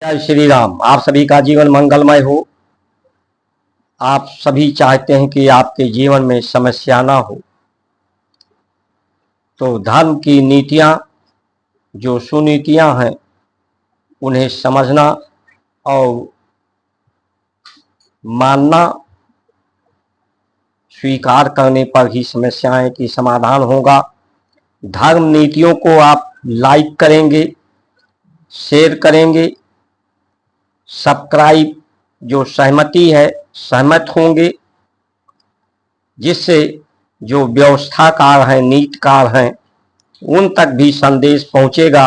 जय श्री राम। आप सभी का जीवन मंगलमय हो। आप सभी चाहते हैं कि आपके जीवन में समस्या ना हो, तो धर्म की नीतियां, जो सुनीतियां हैं, उन्हें समझना और मानना, स्वीकार करने पर ही समस्याएं की समाधान होगा। धर्म नीतियों को आप लाइक करेंगे, शेयर करेंगे, सब्सक्राइब जो सहमति है सहमत होंगे, जिससे जो व्यवस्थाकार हैं, नीतिकार हैं, उन तक भी संदेश पहुंचेगा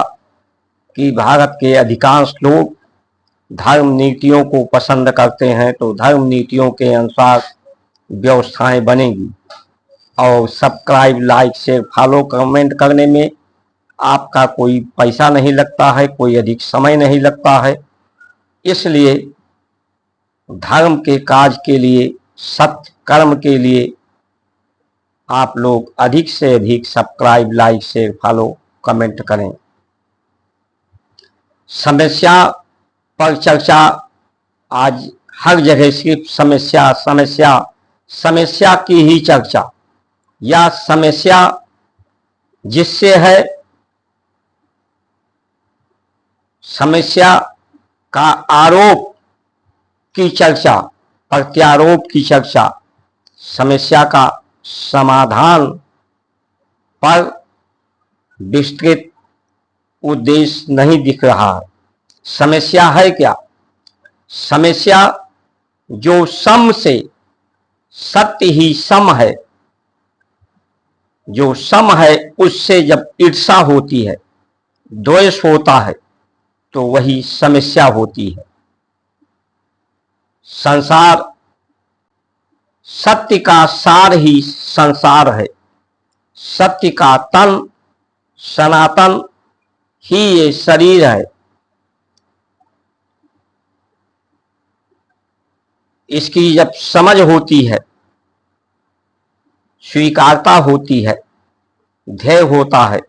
कि भारत के अधिकांश लोग धर्म नीतियों को पसंद करते हैं, तो धर्म नीतियों के अनुसार व्यवस्थाएं बनेगी। और subscribe, like, share, follow, comment करने में आपका कोई पैसा नहीं लगता है, कोई अधिक समय नहीं लगता है। इसलिए धर्म के काज के लिए, सत्य कर्म के लिए आप लोग अधिक से अधिक subscribe, like, share, follow, comment करें। समस्या पर चर्चा आज हर जगह सिर्फ समस्या समस्या समस्या की ही चर्चा, या समस्या जिससे है, समस्या का आरोप की चर्चा, प्रत्यारोप की चर्चा, समस्या का समाधान पर विस्तृत उद्देश्य नहीं दिख रहा है। समस्या है क्या? समस्या जो सम से, सत्य ही सम है, जो सम है उससे जब ईर्ष्या होती है, द्वेष होता है, तो वही समस्या होती है। संसार, सत्य का सार ही संसार है। सत्य का तन, सनातन ही ये शरीर है। इसकी जब समझ होती है, स्वीकारता होती है, ध्येय होता है,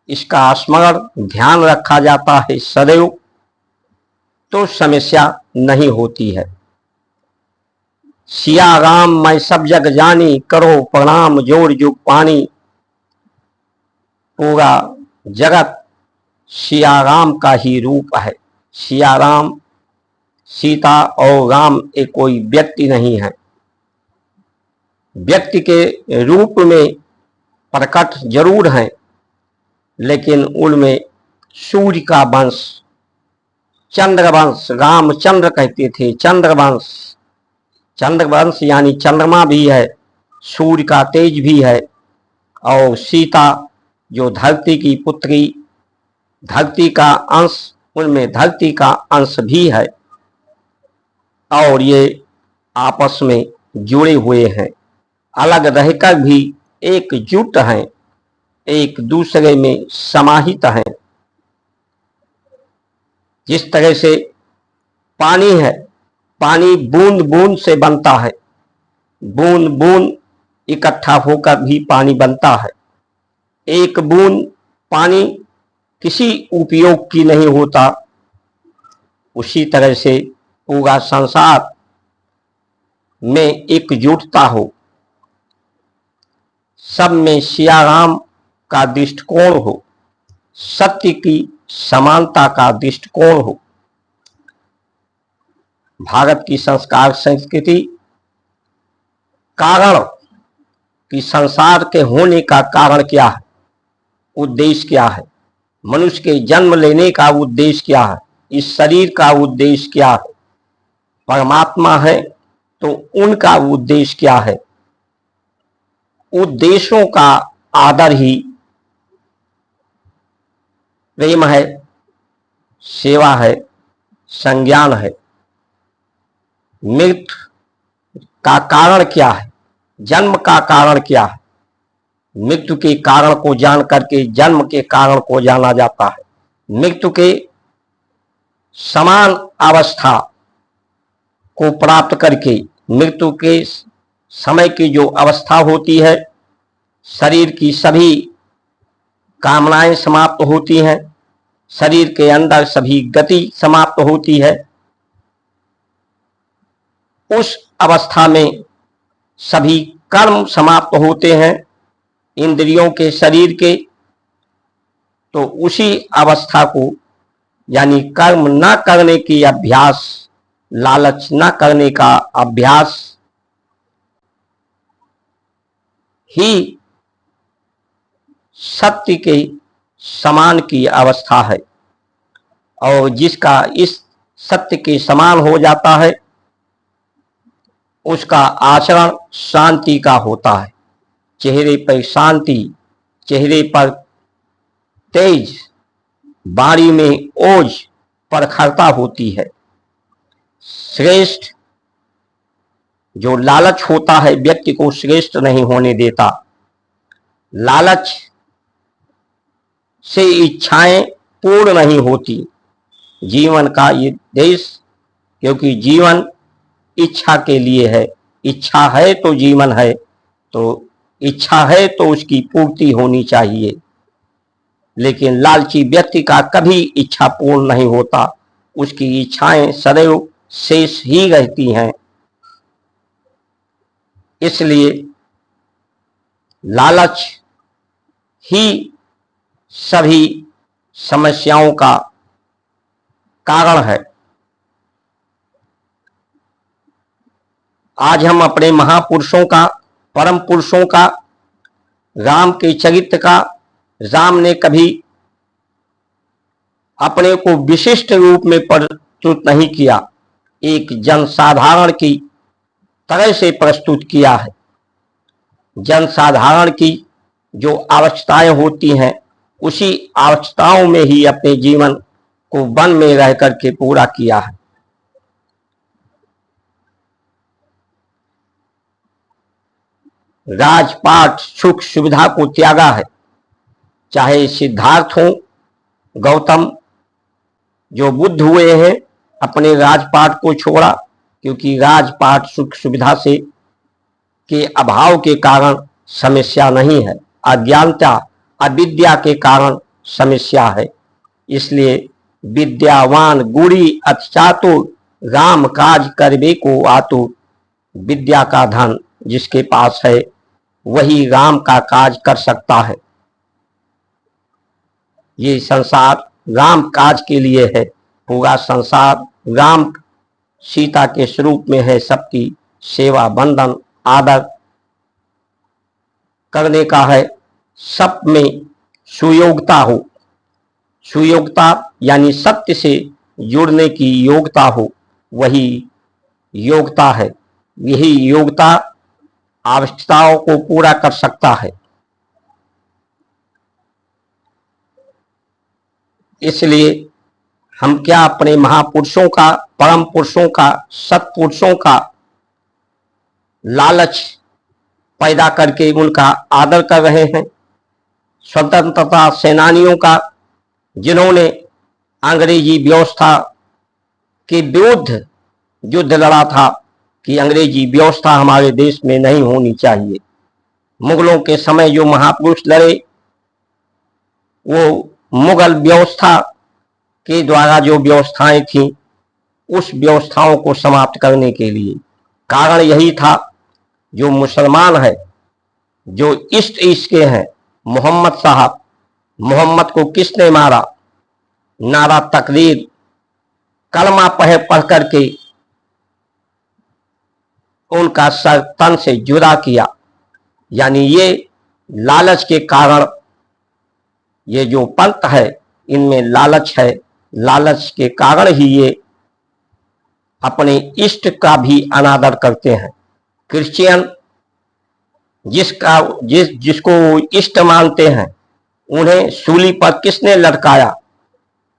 इसका स्मरण ध्यान रखा जाता है सदैव, तो समस्या नहीं होती है। सिया राम मैं सब जग जानी, करो प्रणाम जोड़ जुग पानी। पूरा जगत सिया राम का ही रूप है। सिया राम, सीता और राम एक कोई व्यक्ति नहीं है। व्यक्ति के रूप में प्रकट जरूर हैं, लेकिन उनमें सूर्य का वंश, चंद्रवंश, रामचंद्र कहते थे, चंद्रवंश, चंद्रवंश यानी चंद्रमा भी है, सूर्य का तेज भी है। और सीता जो धरती की पुत्री, धरती का अंश, उनमें धरती का अंश भी है। और ये आपस में जुड़े हुए हैं, अलग रहकर भी एकजुट हैं, एक दूसरे में समाहित हैं। जिस तरह से पानी है, पानी बूंद बूंद से बनता है, बूंद बूंद इकट्ठा होकर भी पानी बनता है। एक बूंद पानी किसी उपयोग की नहीं होता। उसी तरह से पूरा संसार में एकजुटता हो, सब में सिया राम का दृष्टिकोण हो, सत्य की समानता का दृष्टिकोण हो। भारत की संस्कार संस्कृति कारण कि संसार के होने का कारण क्या है, उद्देश्य क्या है, मनुष्य के जन्म लेने का उद्देश्य क्या है, इस शरीर का उद्देश्य क्या है, परमात्मा है तो उनका उद्देश्य क्या है। उद्देश्यों का आदर ही प्रेम है, सेवा है, संज्ञान है। मृत्यु का कारण क्या है, जन्म का कारण क्या है। मृत्यु के कारण को जान करके जन्म के कारण को जाना जाता है। मृत्यु के समान अवस्था को प्राप्त करके, मृत्यु के समय की जो अवस्था होती है, शरीर की सभी कामनाएं समाप्त होती हैं, शरीर के अंदर सभी गति समाप्त होती है। उस अवस्था में सभी कर्म समाप्त होते हैं इंद्रियों के, शरीर के। तो उसी अवस्था को यानी कर्म न करने की अभ्यास, लालच न करने का अभ्यास ही सत्य के समान की अवस्था है। और जिसका इस सत्य के समान हो जाता है उसका आचरण शांति का होता है। चेहरे पर शांति, चेहरे पर तेज, वाणी में ओज, प्रखरता होती है। श्रेष्ठ जो लालच होता है व्यक्ति को श्रेष्ठ नहीं होने देता। लालच से इच्छाएं पूर्ण नहीं होती। जीवन का ये देश, क्योंकि जीवन इच्छा के लिए है। इच्छा है तो जीवन है, तो इच्छा है तो उसकी पूर्ति होनी चाहिए। लेकिन लालची व्यक्ति का कभी इच्छा पूर्ण नहीं होता, उसकी इच्छाएं सदैव शेष ही रहती हैं। इसलिए लालच ही सभी समस्याओं का कारण है। आज हम अपने महापुरुषों का, परम पुरुषों का, राम के चरित्र का, राम ने कभी अपने को विशिष्ट रूप में प्रस्तुत नहीं किया, एक जनसाधारण की तरह से प्रस्तुत किया है। जनसाधारण की जो आवश्यकताएं होती हैं उसी आवश्यकताओं में ही अपने जीवन को वन में रह करके पूरा किया है। राजपाट सुख सुविधा को त्यागा है। चाहे सिद्धार्थ हो, गौतम जो बुद्ध हुए हैं, अपने राजपाट को छोड़ा, क्योंकि राजपाट सुख सुविधा से के अभाव के कारण समस्या नहीं है, अज्ञानता अविद्या के कारण समस्या है। इसलिए विद्यावान गुणी अति चातुर राम काज करबे को आतुर। विद्या का धन जिसके पास है वही राम का काज कर सकता है। ये संसार राम काज के लिए है। पूरा संसार राम सीता के स्वरूप में है। सबकी सेवा, बंधन, आदर करने का है। सब में सुयोग्यता हो। सुयोग्यता यानी सत्य से जुड़ने की योग्यता हो, वही योग्यता है। यही योग्यता आवश्यकताओं को पूरा कर सकता है। इसलिए हम क्या अपने महापुरुषों का, परम पुरुषों का, सत्पुरुषों का लालच पैदा करके उनका आदर कर रहे हैं। स्वतंत्रता सेनानियों का, जिन्होंने अंग्रेजी व्यवस्था के विरुद्ध युद्ध लड़ा था कि अंग्रेजी व्यवस्था हमारे देश में नहीं होनी चाहिए। मुगलों के समय जो महापुरुष लड़े, वो मुगल व्यवस्था के द्वारा जो व्यवस्थाएं थीं उस व्यवस्थाओं को समाप्त करने के लिए। कारण यही था, जो मुसलमान है, जो इष्ट इसके हैं, मोहम्मद साहब, मोहम्मद को किसने मारा? नारा तकरीर, कलमा पढ़ करके उनका सर तन से जुदा किया। यानी ये लालच के कारण, ये जो पंथ है इनमें लालच है। लालच के कारण ही ये अपने इष्ट का भी अनादर करते हैं। क्रिश्चियन जिसको इष्ट मानते हैं, उन्हें सूली पर किसने लटकाया?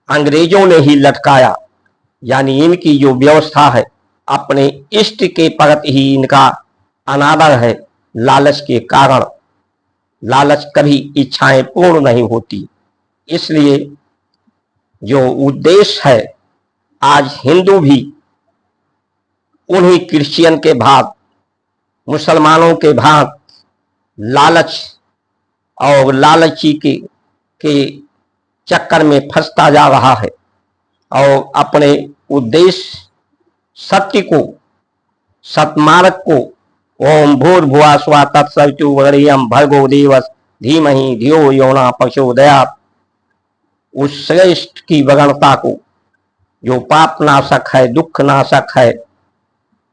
अंग्रेजों ने ही लटकाया। यानी इनकी जो व्यवस्था है, अपने इष्ट के प्रति ही इनका अनादर है। लालच के कारण, लालच कभी इच्छाएं पूर्ण नहीं होती। इसलिए जो उद्देश्य है, आज हिंदू भी उन्हीं क्रिश्चियन के भाग, मुसलमानों के भाग लालच और लालची के चक्कर में फंसता जा रहा है और अपने उद्देश्य सत्य को, सत्मार्ग को, ओम भूर्भुवः स्वः तत्सवितुर्वरेण्यं भर्गो देवस्य धीमहि धियो यो नः प्रचोदयात्, उस श्रेष्ठ की वगणता को, जो पाप नाशक है, दुख नाशक है,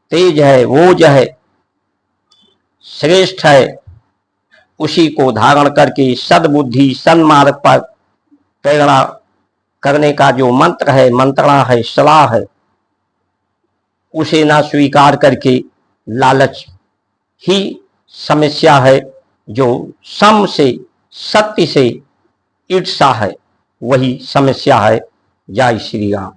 तेज है, ओज है, श्रेष्ठ है, उसी को धारण करके सद्बुद्धि सन्मार्ग पर प्रेरणा करने का जो मंत्र है, मंत्रणा है, सलाह है, उसे ना स्वीकार करके लालच ही समस्या है। जो सम से, सत्य से ईर्ष्या है, वही समस्या है। जय श्री राम।